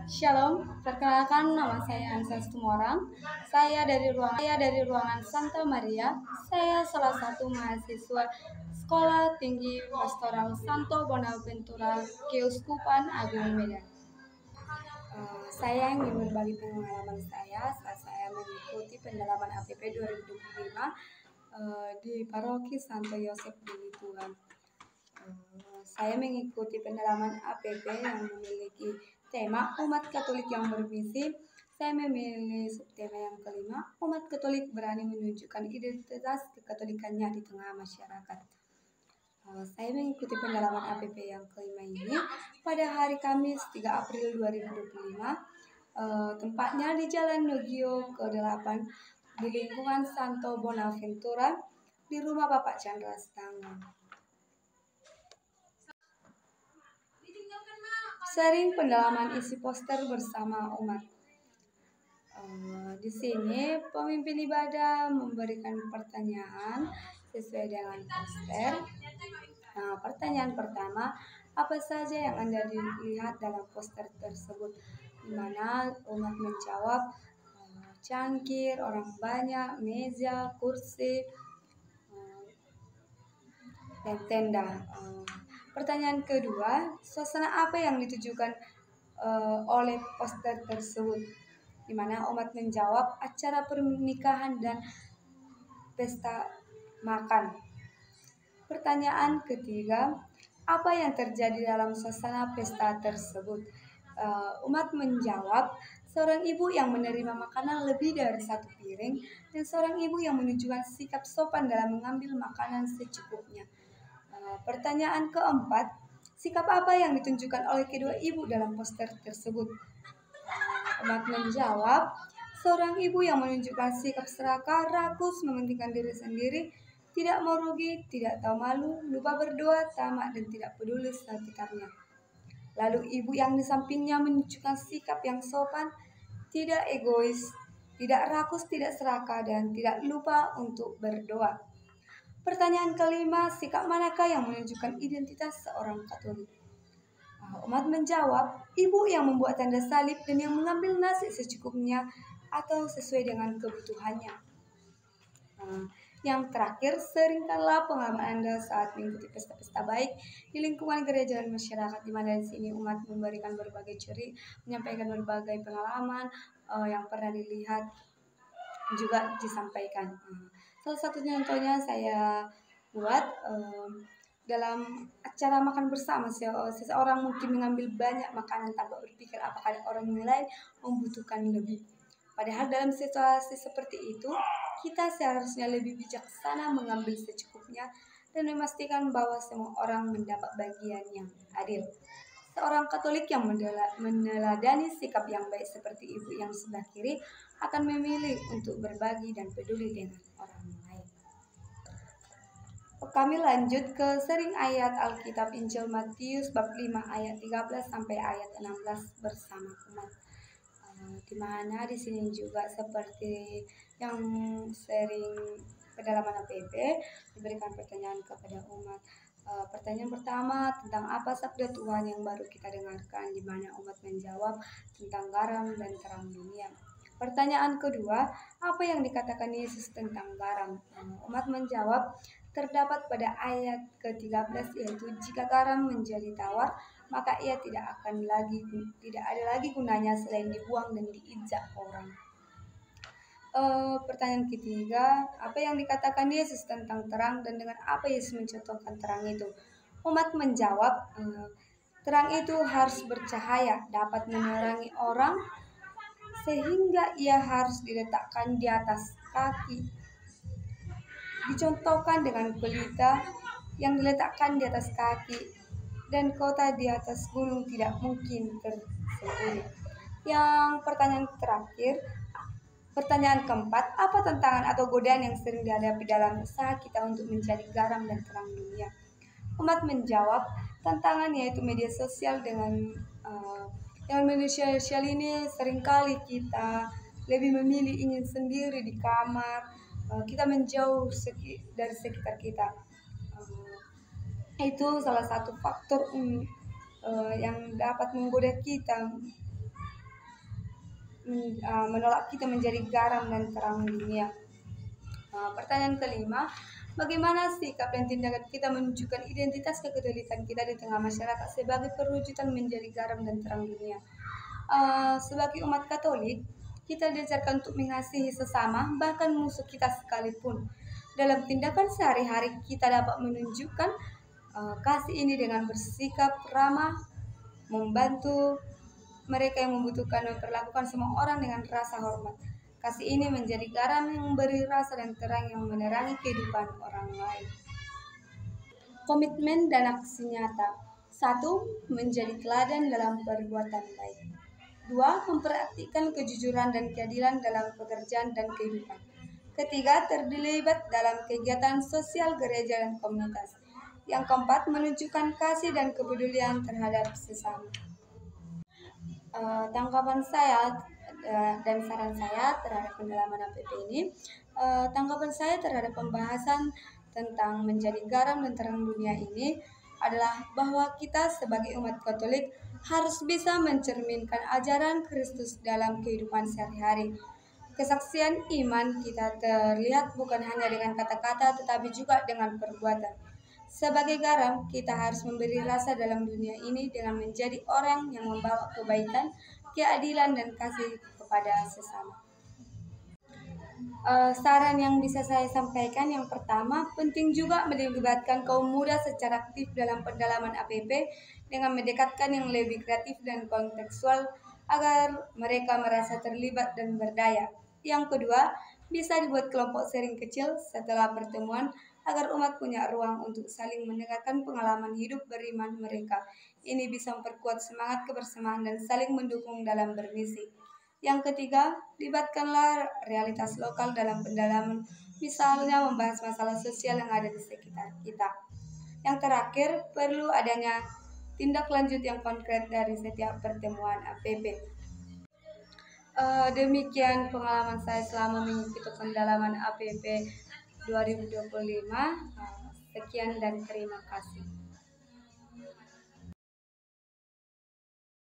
Shalom, perkenalkan nama saya Ansas Tumorang. Saya dari ruangan Santa Maria. Saya salah satu mahasiswa Sekolah Tinggi Pastoral Santo Bonaventura Keuskupan Agung Medan. Saya ingin berbagi pengalaman saya saat saya mengikuti pendalaman APP 2025 di Paroki Santo Yosef di Tuhan. Saya mengikuti pendalaman APP yang memiliki tema umat Katolik yang bermisi. Saya memilih subtema yang kelima, umat Katolik berani menunjukkan identitas kekatolikannya di tengah masyarakat. Saya mengikuti pendalaman APP yang kelima ini pada hari Kamis 3 April 2025. Tempatnya di Jalan Nogio ke-8 di lingkungan Santo Bonaventura di rumah Bapak Chandra Stanga. Sering pendalaman isi poster bersama umat. Di sini pemimpin ibadah memberikan pertanyaan sesuai dengan poster. Pertanyaan pertama, apa saja yang Anda lihat dalam poster tersebut? Di mana umat menjawab cangkir, orang banyak, meja, kursi, dan tenda. Pertanyaan kedua, suasana apa yang ditujukan oleh poster tersebut? Di mana umat menjawab acara pernikahan dan pesta makan. Pertanyaan ketiga, apa yang terjadi dalam suasana pesta tersebut? Umat menjawab seorang ibu yang menerima makanan lebih dari satu piring dan seorang ibu yang menunjukkan sikap sopan dalam mengambil makanan secukupnya. Pertanyaan keempat, sikap apa yang ditunjukkan oleh kedua ibu dalam poster tersebut? Umat menjawab, seorang ibu yang menunjukkan sikap serakah, rakus, mementingkan diri sendiri, tidak mau rugi, tidak tahu malu, lupa berdoa, tamak, dan tidak peduli sekitarnya. Lalu ibu yang di sampingnya menunjukkan sikap yang sopan, tidak egois, tidak rakus, tidak serakah, dan tidak lupa untuk berdoa. Pertanyaan kelima, sikap manakah yang menunjukkan identitas seorang Katolik? Umat menjawab, ibu yang membuat tanda salib dan yang mengambil nasi secukupnya atau sesuai dengan kebutuhannya. Yang terakhir, seringkanlah pengalaman Anda saat mengikuti pesta-pesta baik di lingkungan gereja dan masyarakat, di mana di sini umat memberikan berbagai cerita, menyampaikan berbagai pengalaman yang pernah dilihat juga disampaikan. Salah satu contohnya saya buat dalam acara makan bersama, seseorang mungkin mengambil banyak makanan tanpa berpikir apakah orang lain membutuhkan lebih. Padahal dalam situasi seperti itu, kita seharusnya lebih bijaksana mengambil secukupnya dan memastikan bahwa semua orang mendapat bagian yang adil. Seorang Katolik yang meneladani sikap yang baik seperti ibu yang sebelah kiri akan memilih untuk berbagi dan peduli dengan orang lain. Kami lanjut ke sering ayat Alkitab Injil Matius bab 5 ayat 13 sampai ayat 16 bersama umat. Di mana di sini juga seperti yang sering pendalaman APP diberikan pertanyaan kepada umat. Pertanyaan pertama, tentang apa sabda Tuhan yang baru kita dengarkan, di mana umat menjawab tentang garam dan terang dunia. Pertanyaan kedua, apa yang dikatakan Yesus tentang garam? Umat menjawab, terdapat pada ayat ke-13, yaitu jika garam menjadi tawar, maka ia tidak ada lagi gunanya selain dibuang dan diinjak orang. Pertanyaan ketiga, apa yang dikatakan Yesus tentang terang dan dengan apa Yesus mencontohkan terang itu? Umat menjawab, terang itu harus bercahaya, dapat menerangi orang, sehingga ia harus diletakkan di atas kaki. Dicontohkan dengan pelita yang diletakkan di atas kaki, dan kota di atas gunung tidak mungkin tersembunyi. Yang pertanyaan terakhir, pertanyaan keempat, apa tantangan atau godaan yang sering dihadapi dalam usaha kita untuk menjadi garam dan terang dunia? Umat menjawab, tantangan yaitu media sosial. Dengan media sosial ini seringkali kita lebih memilih ingin sendiri di kamar, kita menjauh dari sekitar kita. Itu salah satu faktor yang dapat menggoda kita menolak kita menjadi garam dan terang dunia. Pertanyaan kelima, bagaimana sikap dan tindakan kita menunjukkan identitas kekatolikan kita di tengah masyarakat sebagai perwujudan menjadi garam dan terang dunia? Sebagai umat Katolik, kita diajarkan untuk mengasihi sesama, bahkan musuh kita sekalipun. Dalam tindakan sehari-hari, kita dapat menunjukkan kasih ini dengan bersikap ramah, membantu mereka yang membutuhkan, dan memperlakukan semua orang dengan rasa hormat. Kasih ini menjadi garam yang memberi rasa dan terang yang menerangi kehidupan orang lain. Komitmen dan aksi nyata. 1. Menjadi teladan dalam perbuatan baik. 2. Mempraktikkan kejujuran dan keadilan dalam pekerjaan dan kehidupan. Ketiga, terlibat dalam kegiatan sosial gereja dan komunitas. Yang keempat, menunjukkan kasih dan kepedulian terhadap sesama. Tanggapan saya dan saran saya terhadap pendalaman APP ini, tanggapan saya terhadap pembahasan tentang menjadi garam dan terang dunia ini adalah bahwa kita sebagai umat Katolik harus bisa mencerminkan ajaran Kristus dalam kehidupan sehari-hari. Kesaksian iman kita terlihat bukan hanya dengan kata-kata tetapi juga dengan perbuatan. Sebagai garam, kita harus memberi rasa dalam dunia ini dengan menjadi orang yang membawa kebaikan, keadilan, dan kasih kepada sesama. Saran yang bisa saya sampaikan, yang pertama, penting juga melibatkan kaum muda secara aktif dalam pendalaman APP dengan mendekatkan yang lebih kreatif dan kontekstual agar mereka merasa terlibat dan berdaya. Yang kedua, bisa dibuat kelompok sharing kecil setelah pertemuan agar umat punya ruang untuk saling mendengarkan pengalaman hidup beriman mereka. Ini bisa memperkuat semangat kebersamaan dan saling mendukung dalam bermisi. Yang ketiga, libatkanlah realitas lokal dalam pendalaman, misalnya membahas masalah sosial yang ada di sekitar kita. Yang terakhir, perlu adanya tindak lanjut yang konkret dari setiap pertemuan APP. Demikian pengalaman saya selama mengikuti pendalaman APP 2025. Sekian dan terima kasih.